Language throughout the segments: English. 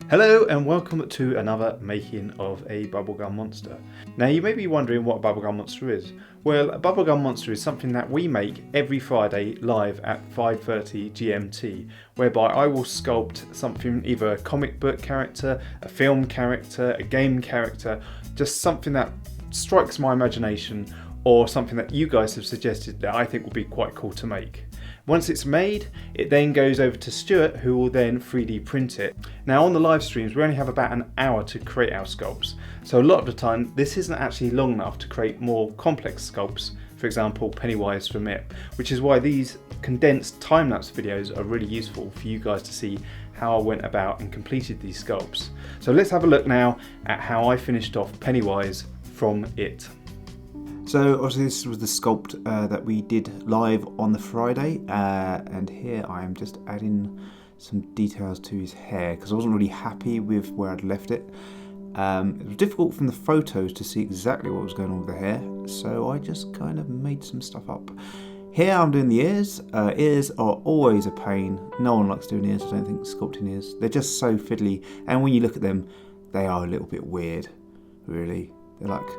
Hello and welcome to another making of a bubblegum monster. Now you may be wondering what a bubblegum monster is. Well, a bubblegum monster is something that we make every Friday live at 5:30 GMT, whereby I will sculpt something, either a comic book character, a film character, a game character, just something that strikes my imagination or something that you guys have suggested that I think will be quite cool to make. Once it's made, it then goes over to Stuart, who will then 3D print it. Now on the live streams, we only have about an hour to create our sculpts. So a lot of the time, this isn't actually long enough to create more complex sculpts, for example, Pennywise from it, which is why these condensed time-lapse videos are really useful for you guys to see how I went about and completed these sculpts. So let's have a look now at how I finished off Pennywise from it. So obviously this was the sculpt that we did live on the Friday, and here I am just adding some details to his hair because I wasn't really happy with where I'd left it. It was difficult from the photos to see exactly what was going on with the hair, so I just kind of made some stuff up. Here I'm doing the ears. Ears are always a pain. No one likes doing ears, I don't think, sculpting ears. They're just so fiddly, and when you look at them, they are a little bit weird, really. They're like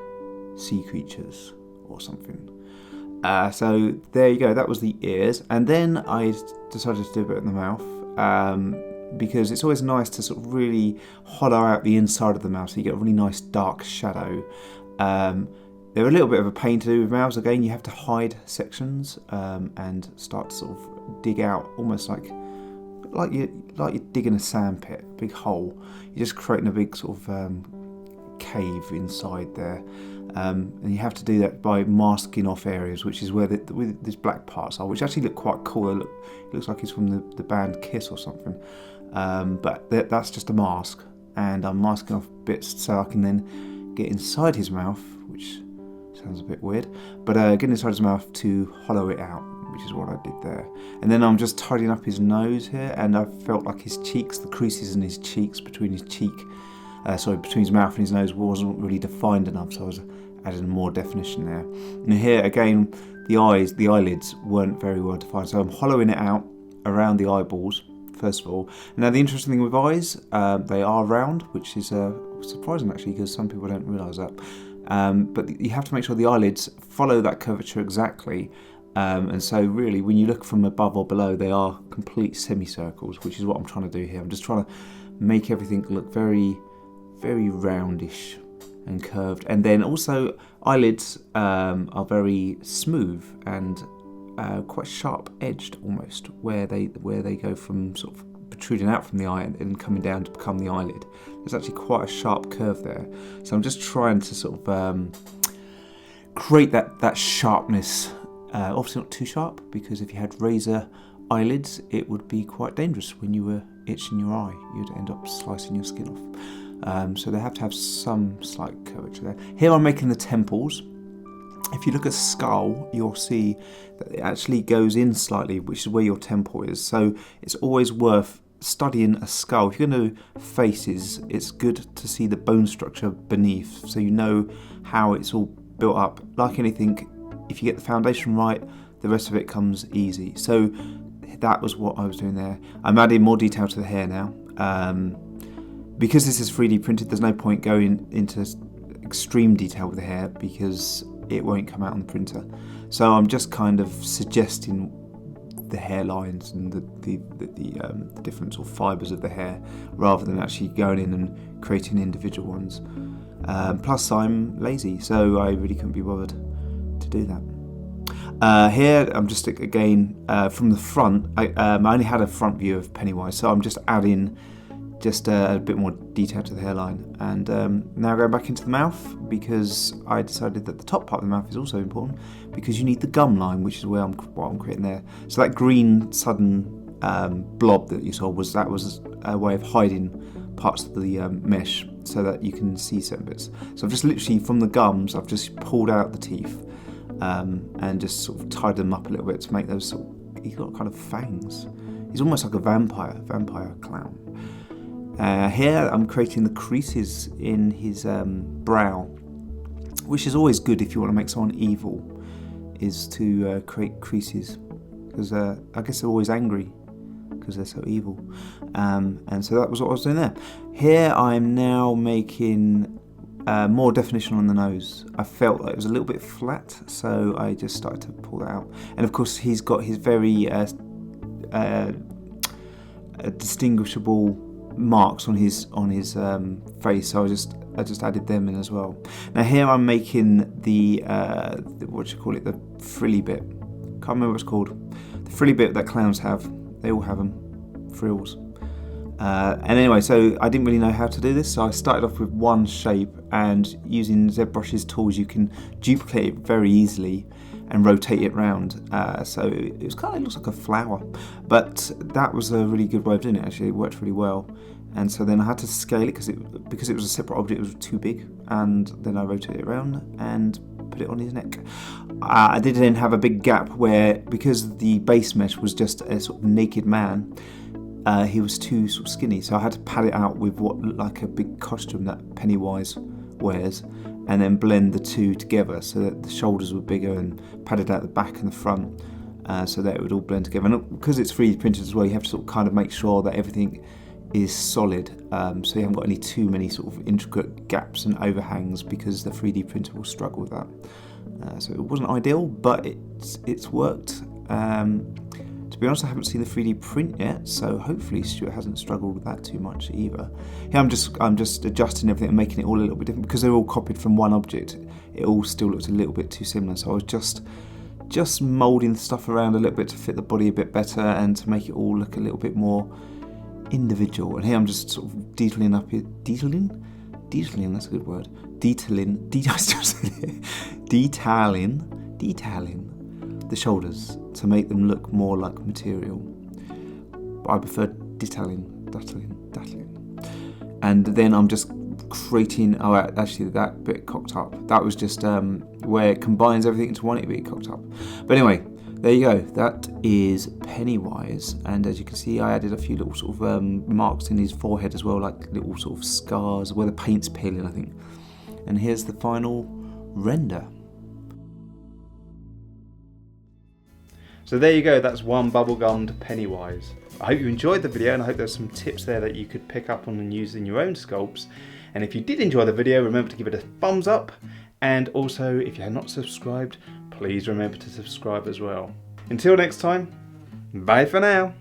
sea creatures or something. So there you go, that was the ears, and then I decided to do a bit in the mouth, because it's always nice to sort of really hollow out the inside of the mouth so you get a really nice dark shadow. They're a little bit of a pain to do with mouths. Again, you have to hide sections and start to sort of dig out, almost like you're digging a sand pit, a big hole. You're just creating a big sort of cave inside there. And you have to do that by masking off areas, which is where these black parts are, which actually look quite cool. It looks like it's from the band Kiss or something. But that's just a mask, and I'm masking off bits so I can then get inside his mouth, which sounds a bit weird, but get inside his mouth to hollow it out, which is what I did there. And then I'm just tidying up his nose here, and I felt like his cheeks, the creases in his cheeks between his between his mouth and his nose wasn't really defined enough, so I was adding more definition there. And here again, the eyelids weren't very well defined, so I'm hollowing it out around the eyeballs first of all. Now the interesting thing with eyes, they are round, which is surprising actually, because some people don't realise that. But you have to make sure the eyelids follow that curvature exactly. And so really, when you look from above or below, they are complete semicircles, which is what I'm trying to do here. I'm just trying to make everything look very, very roundish and curved. And then also eyelids are very smooth and quite sharp edged almost, where they go from sort of protruding out from the eye and coming down to become the eyelid. There's actually quite a sharp curve there. So I'm just trying to sort of create that sharpness. Obviously not too sharp, because if you had razor eyelids, it would be quite dangerous when you were itching your eye. You'd end up slicing your skin off. So they have to have some slight curvature there. Here I'm making the temples. If you look at skull, you'll see that it actually goes in slightly, which is where your temple is. So it's always worth studying a skull. If you're going to do faces, it's good to see the bone structure beneath, so you know how it's all built up. Like anything, if you get the foundation right, the rest of it comes easy. So that was what I was doing there. I'm adding more detail to the hair now. Because this is 3D printed, there's no point going into extreme detail with the hair because it won't come out on the printer. So I'm just kind of suggesting the hairlines and the different sort of fibres of the hair, rather than actually going in and creating individual ones. Plus I'm lazy, so I really couldn't be bothered to do that. Here I'm just again from the front. I only had a front view of Pennywise, so I'm just adding just a bit more detail to the hairline. And now going back into the mouth, because I decided that the top part of the mouth is also important, because you need the gum line, which is what I'm creating there. So that green sudden blob that you saw was a way of hiding parts of the mesh so that you can see certain bits. So I've just literally, from the gums, I've just pulled out the teeth and just sort of tied them up a little bit to make those he's got kind of fangs. He's almost like a vampire clown. Here I'm creating the creases in his brow, which is always good if you want to make someone evil, is to create creases, because I guess they're always angry because they're so evil. And so that was what I was doing there. Here I'm now making more definition on the nose. I felt like it was a little bit flat, so I just started to pull that out. And of course he's got his very distinguishable marks on his face, so I just added them in as well. Now here I'm making the what do you call it, the frilly bit. Can't remember what it's called. The frilly bit that clowns have. They all have them. Frills. And anyway, so I didn't really know how to do this, so I started off with one shape, and using ZBrush's tools you can duplicate it very easily and rotate it round. So it was kind of looks like a flower, but that was a really good way of doing it. Actually, it worked really well. And so then I had to scale it because it was a separate object. It was too big, and then I rotated it around and put it on his neck. I did then have a big gap where, because the base mesh was just a sort of naked man, he was too sort of skinny, so I had to pad it out with what looked like a big costume that Pennywise wears, and then blend the two together so that the shoulders were bigger, and padded out the back and the front, so that it would all blend together. And because it's 3D printed as well, you have to sort of kind of make sure that everything is solid, so you haven't got any too many sort of intricate gaps and overhangs, because the 3D printer will struggle with that. So it wasn't ideal, but it's worked. To be honest, I haven't seen the 3D print yet, so hopefully Stuart hasn't struggled with that too much either. Yeah, I'm just adjusting everything and making it all a little bit different, because they're all copied from one object. It all still looks a little bit too similar, so I was just moulding stuff around a little bit to fit the body a bit better and to make it all look a little bit more individual. And here I'm just sort of detailing, that's a good word. Detailing the shoulders to make them look more like material. But I prefer detailing. And then I'm just creating, oh actually that bit cocked up. That was just where it combines everything into one, it bit cocked up. But anyway, there you go, that is Pennywise, and as you can see I added a few little sort of marks in his forehead as well, like little sort of scars where the paint's peeling, I think. And here's the final render. So there you go, that's one bubblegummed Pennywise. I hope you enjoyed the video, and I hope there's some tips there that you could pick up on and use in your own sculpts. And if you did enjoy the video, remember to give it a thumbs up, and also if you have not subscribed, please remember to subscribe as well. Until next time, bye for now.